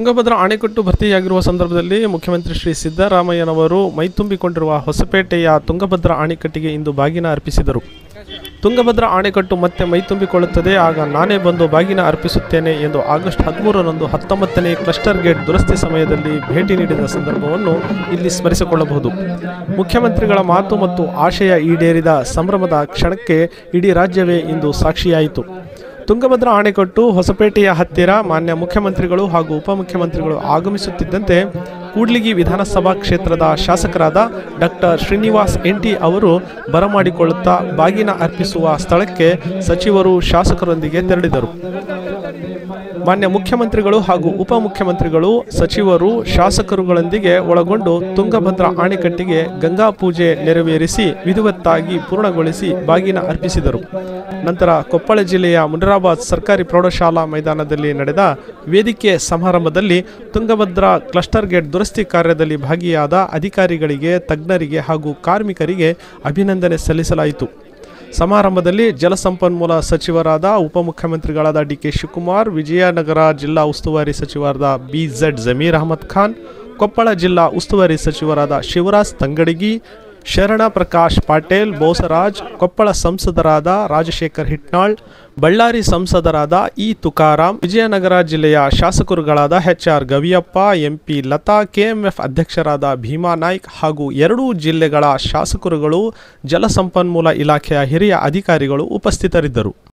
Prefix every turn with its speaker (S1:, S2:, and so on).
S1: ತುಂಗಭದ್ರಾ ಅಣೆಕಟ್ಟು ಭರ್ತಿಯಾಗಿರುವ ಸಂದರ್ಭದಲ್ಲಿ ಮುಖ್ಯಮಂತ್ರಿ ಶ್ರೀ ಸಿದ್ದರಾಮಯ್ಯನವರು ಮೈತುಂಬಿಕೊಂಡಿರುವ ಹೊಸಪೇಟೆಯ ತುಂಗಭದ್ರಾ ಅಣೆಕಟ್ಟಿಗೆ ಇಂದು ಬಾಗಿನ ಅರ್ಪಿಸಿದರು. ತುಂಗಭದ್ರಾ ಅಣೆಕಟ್ಟು ಮತ್ತೆ ಮೈತುಂಬಿಕೊಳ್ಳುತ್ತದೆ, ಆಗ ನಾನೇ ಬಂದು ಬಾಗಿನ ಅರ್ಪಿಸುತ್ತೇನೆ ಎಂದು ಆಗಸ್ಟ್ 13ರಂದು 19ನೇ ಕ್ಲಸ್ಟರ್ ಗೇಟ್ ದುರಸ್ತಿ ಸಮಯದಲ್ಲಿ ಭೇಟಿ ನೀಡಿದ ಸಂದರ್ಭವನ್ನು ಇಲ್ಲಿ ಸ್ಮರಿಸಿಕೊಳ್ಳಬಹುದು. ಮುಖ್ಯಮಂತ್ರಿಗಳ ಮಾತು ಮತ್ತು ಆಶಯ ಈಡೇರಿದ ಸಂಭ್ರಮದ ಕ್ಷಣಕ್ಕೆ ಇಡೀ ರಾಜ್ಯವೇ ಇಂದು ಸಾಕ್ಷಿಯಾಯಿತು. ತುಂಗಭದ್ರಾ ಅಣೆಕಟ್ಟು ಹೊಸಪೇಟೆಯ ಹತ್ತಿರ ಮಾನ್ಯ ಮುಖ್ಯಮಂತ್ರಿಗಳು ಹಾಗೂ ಉಪಮುಖ್ಯಮಂತ್ರಿಗಳು ಆಗಮಿಸುತ್ತಿದ್ದಂತೆ ಕೂಡ್ಲಿಗಿ ವಿಧಾನಸಭಾ ಕ್ಷೇತ್ರದ ಶಾಸಕರಾದ ಡಾಕ್ಟರ್ ಶ್ರೀನಿವಾಸ್ ಎನ್ಟಿ ಅವರು ಬರಮಾಡಿಕೊಳ್ಳುತ್ತಾ ಬಾಗಿನ ಅರ್ಪಿಸುವ ಸ್ಥಳಕ್ಕೆ ಸಚಿವರು ಶಾಸಕರೊಂದಿಗೆ ತೆರಳಿದರು. ಮಾನ್ಯ ಮುಖ್ಯಮಂತ್ರಿಗಳು ಹಾಗೂ ಉಪಮುಖ್ಯಮಂತ್ರಿಗಳು ಸಚಿವರು ಶಾಸಕರುಗಳೊಂದಿಗೆ ಒಳಗೊಂಡು ತುಂಗಭದ್ರಾ ಅಣೆಕಟ್ಟಿಗೆ ಗಂಗಾ ಪೂಜೆ ನೆರವೇರಿಸಿ ವಿಧಿವತ್ತಾಗಿ ಪೂರ್ಣಗೊಳಿಸಿ ಬಾಗಿನ ಅರ್ಪಿಸಿದರು. ನಂತರ ಕೊಪ್ಪಳ ಜಿಲ್ಲೆಯ ಮುನಿರಾಬಾದ್ ಸರ್ಕಾರಿ ಪ್ರೌಢಶಾಲಾ ಮೈದಾನದಲ್ಲಿ ನಡೆದ ವೇದಿಕೆ ಸಮಾರಂಭದಲ್ಲಿ ತುಂಗಭದ್ರಾ ಕ್ಲಸ್ಟರ್ ಗೇಟ್ ದುರಸ್ತಿ ಕಾರ್ಯದಲ್ಲಿ ಭಾಗಿಯಾದ ಅಧಿಕಾರಿಗಳಿಗೆ, ತಜ್ಞರಿಗೆ ಹಾಗೂ ಕಾರ್ಮಿಕರಿಗೆ ಅಭಿನಂದನೆ ಸಲ್ಲಿಸಲಾಯಿತು. ಸಮಾರಂಭದಲ್ಲಿ ಜಲಸಂಪನ್ಮೂಲ ಸಚಿವರಾದ ಉಪಮುಖ್ಯಮಂತ್ರಿಗಳಾದ ಡಿ.ಕೆ. ಶಿವಕುಮಾರ್, ವಿಜಯನಗರ ಜಿಲ್ಲಾ ಉಸ್ತುವಾರಿ ಸಚಿವರಾದ ಬಿ.ಝೆಡ್. ಜಮೀರ್ ಅಹಮದ್ ಖಾನ್, ಕೊಪ್ಪಳ ಜಿಲ್ಲಾ ಉಸ್ತುವಾರಿ ಸಚಿವರಾದ ಶಿವರಾಜ್ ತಂಗಡಗಿ, ಶರಣ ಪ್ರಕಾಶ್ ಪಾಟೀಲ್, ಬೋಸರಾಜ್, ಕೊಪ್ಪಳ ಸಂಸದರಾದ ರಾಜಶೇಖರ್ ಹಿಟ್ನಾಳ್, ಬಳ್ಳಾರಿ ಸಂಸದರಾದ ಇ. ತುಕಾರಾಂ, ವಿಜಯನಗರ ಜಿಲ್ಲೆಯ ಶಾಸಕರುಗಳಾದ H R. Gaviyappa, M P. Latha, KMF ಅಧ್ಯಕ್ಷರಾದ ಭೀಮಾ ನಾಯ್ಕ್ ಹಾಗೂ ಎರಡೂ ಜಿಲ್ಲೆಗಳ ಶಾಸಕರುಗಳು, ಜಲಸಂಪನ್ಮೂಲ ಇಲಾಖೆಯ ಹಿರಿಯ ಅಧಿಕಾರಿಗಳು ಉಪಸ್ಥಿತರಿದ್ದರು.